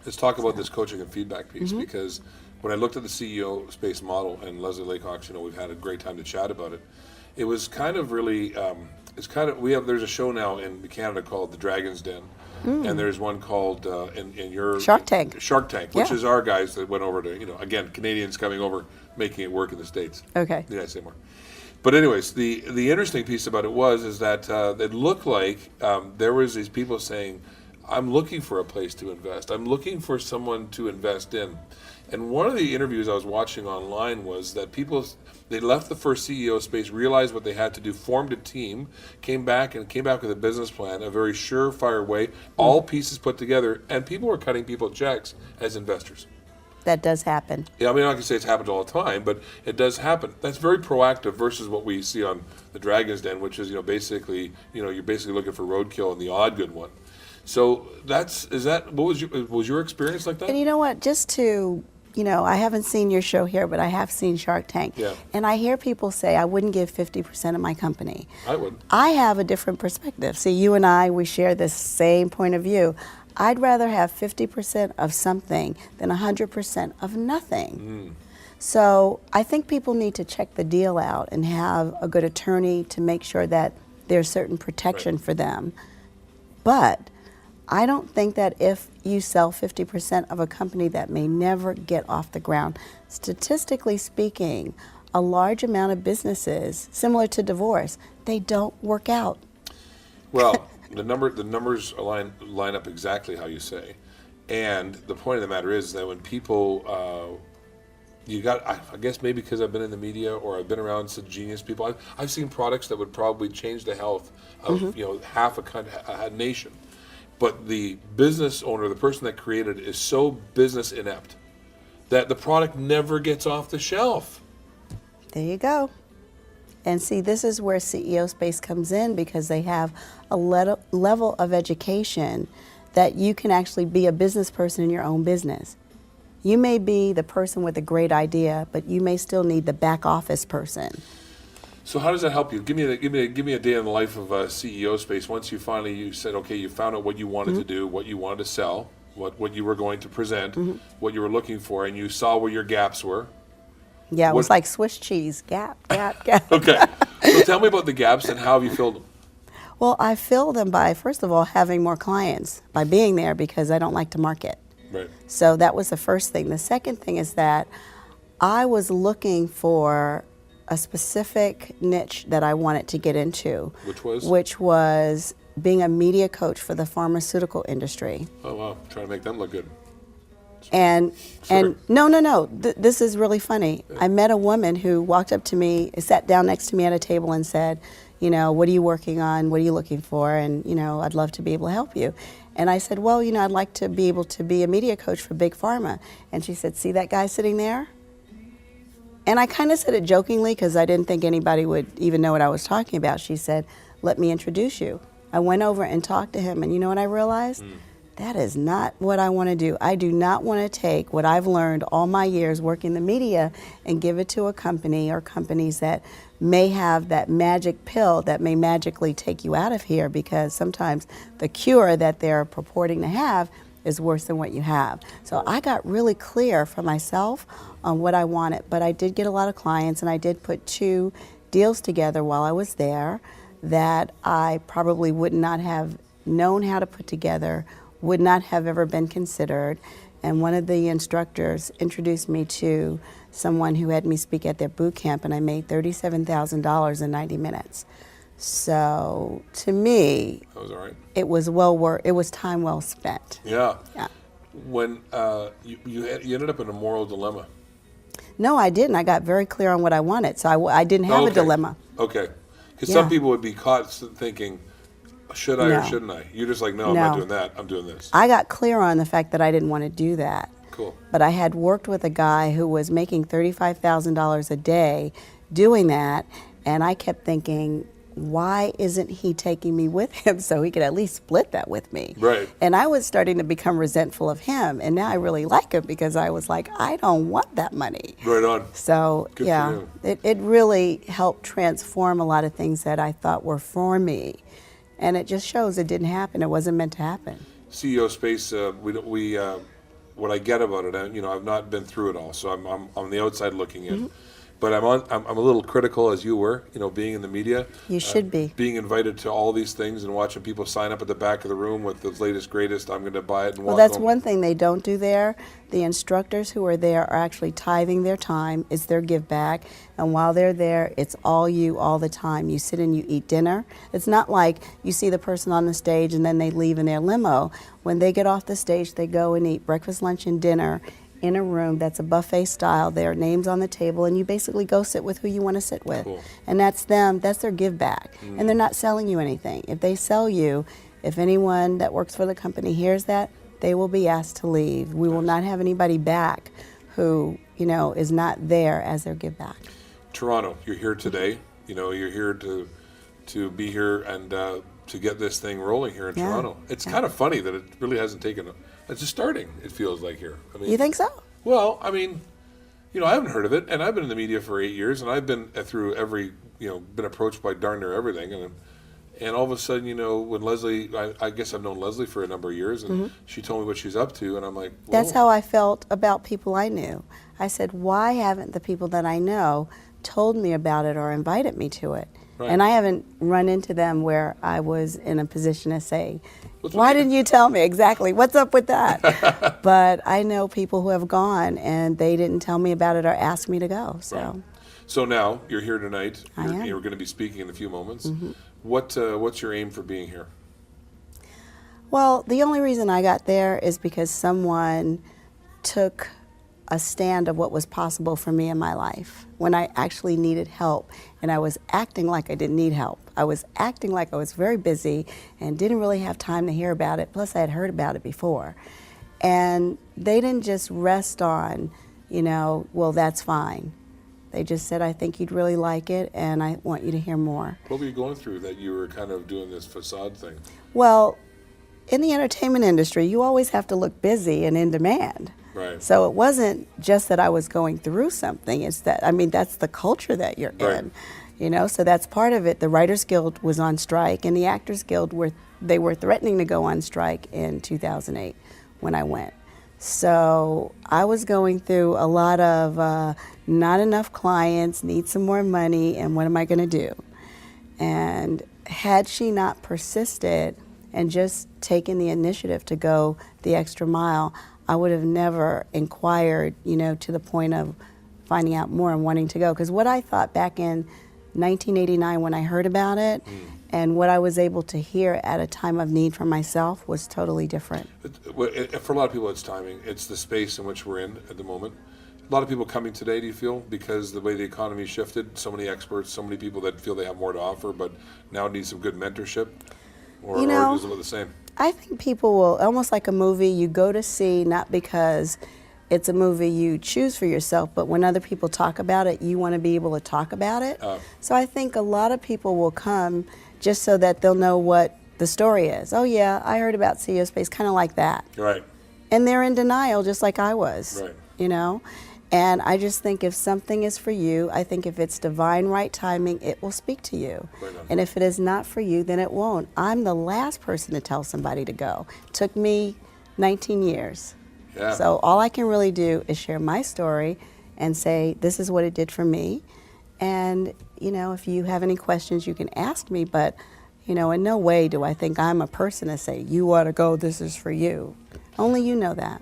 Let's talk about this coaching and feedback piece, because when I looked at the CEO space model, and Leslie Laycox, we've had a great time to chat about it. It was kind of really, there's a show now in Canada called The Dragon's Den, and there's one called in your Shark Tank, which is our guys that went over to, again, Canadians coming over, making it work in the States. Okay. The United States more. But anyways, the interesting piece about it is that it looked like there was these people saying, I'm looking for a place to invest. I'm looking for someone to invest in. And one of the interviews I was watching online was that they left the first CEO space, realized what they had to do, formed a team, came back with a business plan, a very surefire way, all pieces put together, and people were cutting people checks as investors. That does happen. Yeah, I mean, I'm not going to say it's happened all the time, but it does happen. That's very proactive versus what we see on the Dragon's Den, which is, basically, you're basically looking for roadkill and the odd good one. So what was your experience like that? And you know what, just to, I haven't seen your show here, but I have seen Shark Tank. Yeah. And I hear people say, I wouldn't give 50% of my company. I would. I have a different perspective. See, you and I, we share this same point of view. I'd rather have 50% of something than 100% of nothing. So I think people need to check the deal out and have a good attorney to make sure that there's certain protection for them. But I don't think that if you sell 50% of a company that may never get off the ground, statistically speaking, a large amount of businesses, similar to divorce, they don't work out. Well, the numbers line up exactly how you say. And the point of the matter is that when people, I guess maybe because I've been in the media or I've been around some genius people, I've seen products that would probably change the health of half a nation. But the business owner, the person that created it, is so business inept that the product never gets off the shelf. There you go. And see, this is where CEO space comes in, because they have a level of education that you can actually be a business person in your own business. You may be the person with a great idea, but you may still need the back office person. So how does that help you? Give me a day in the life of a CEO space. Once you said, okay, you found out what you wanted to do, what you wanted to sell, what you were going to present, what you were looking for, and you saw where your gaps were. Yeah, it was like Swiss cheese, gap. Okay, so tell me about the gaps and how have you filled them? Well, I fill them by, first of all, having more clients, by being there, because I don't like to market. Right. So that was the first thing. The second thing is that I was looking for a specific niche that I wanted to get into. Which was? Which was being a media coach for the pharmaceutical industry. Oh, wow. Trying to make them look good. And Sure. no. This is really funny. Yeah. I met a woman who walked up to me, sat down next to me at a table and said, what are you working on? What are you looking for? And, I'd love to be able to help you. And I said, well, I'd like to be able to be a media coach for Big Pharma. And she said, see that guy sitting there? And I kind of said it jokingly because I didn't think anybody would even know what I was talking about. She said, let me introduce you. I went over and talked to him, and you know what I realized? That is not what I want to do. I do not want to take what I've learned all my years working the media and give it to a company or companies that may have that magic pill that may magically take you out of here, because sometimes the cure that they're purporting to have is worse than what you have. So I got really clear for myself on what I wanted, but I did get a lot of clients, and I did put 2 deals together while I was there that I probably would not have known how to put together, would not have ever been considered. And one of the instructors introduced me to someone who had me speak at their boot camp, and I made $37,000 in 90 minutes. So to me, that was all right. It was time well spent. Yeah. Yeah. When you ended up in a moral dilemma. No, I didn't. I got very clear on what I wanted, so I didn't have a dilemma. Okay. Because some people would be caught thinking, should I or shouldn't I? You're just like, no, I'm not doing that. I'm doing this. I got clear on the fact that I didn't want to do that. Cool. But I had worked with a guy who was making $35,000 a day doing that, and I kept thinking, why isn't he taking me with him so he could at least split that with me? Right. And I was starting to become resentful of him, and now I really like him because I was like, I don't want that money. Right on. So Good for you. It really helped transform a lot of things that I thought were for me, and it just shows it didn't happen. It wasn't meant to happen. CEO space, what I get about it, I've not been through it all, so I'm on the outside looking in. But I'm a little critical, as you were, being in the media. You should be. Being invited to all these things and watching people sign up at the back of the room with the latest, greatest, I'm going to buy it and Well, walk that's home. one thing they don't do there. The instructors who are there are actually tithing their time. It's their give back. And while they're there, it's all you all the time. You sit and you eat dinner. It's not like you see the person on the stage and then they leave in their limo. When they get off the stage, they go and eat breakfast, lunch, and dinner in a room that's a buffet style. Their names on the table, and you basically go sit with who you want to sit with. Cool. And that's them. That's their give back. And they're not selling you anything. If they sell you, if anyone that works for the company hears that, they will be asked to leave. We will not have anybody back who, is not there as their give back. Toronto, you're here today. You're here to be here and to get this thing rolling here in Yeah. Toronto. It's kind of funny that it really hasn't taken. It's just starting. It feels like here. I mean, You think so? Well, I haven't heard of it, and I've been in the media for 8 years, and I've been through every, been approached by darn near everything, and all of a sudden, when Leslie, I guess I've known Leslie for a number of years, and she told me what she's up to, and I'm like, whoa. That's how I felt about people I knew. I said, why haven't the people that I know told me about it or invited me to it? Right. And I haven't run into them where I was in a position to say, What's why with didn't you tell me exactly? What's up with that? But I know people who have gone and they didn't tell me about it or ask me to go. So Right. So now you're here tonight. I am. You're going to be speaking in a few moments. What's your aim for being here? Well, the only reason I got there is because someone took a stand of what was possible for me in my life when I actually needed help, and I was acting like I didn't need help. I was acting like I was very busy and didn't really have time to hear about it, plus I had heard about it before. And they didn't just rest on, well, that's fine. They just said, I think you'd really like it, and I want you to hear more. What were you going through that you were kind of doing this facade thing? Well, in the entertainment industry, you always have to look busy and in demand. Right. So it wasn't just that I was going through something. It's that, that's the culture that you're Right. in. So that's part of it. The Writers Guild was on strike, and the Actors Guild were threatening to go on strike in 2008 when I went. So I was going through a lot of not enough clients, need some more money, and what am I going to do? And had she not persisted and just taken the initiative to go the extra mile, I would have never inquired, to the point of finding out more and wanting to go. Because what I thought back in 1989 when I heard about it and what I was able to hear at a time of need for myself was totally different. For a lot of people, it's timing. It's the space in which we're in at the moment. A lot of people coming today, do you feel, because the way the economy shifted, so many experts, so many people that feel they have more to offer, but now need some good mentorship? Or is it the same? I think people will, almost like a movie you go to see, not because it's a movie you choose for yourself, but when other people talk about it, you want to be able to talk about it. So I think a lot of people will come just so that they'll know what the story is. Oh yeah, I heard about CEO Space, kind of like that. Right. And they're in denial just like I was. Right. And I just think if something is for you, I think if it's divine right timing, it will speak to you. Right on. And if it is not for you, then it won't. I'm the last person to tell somebody to go. It took me 19 years. Yeah. So all I can really do is share my story and say, this is what it did for me. And, if you have any questions, you can ask me. But, in no way do I think I'm a person to say, you ought to go, this is for you. Only you know that.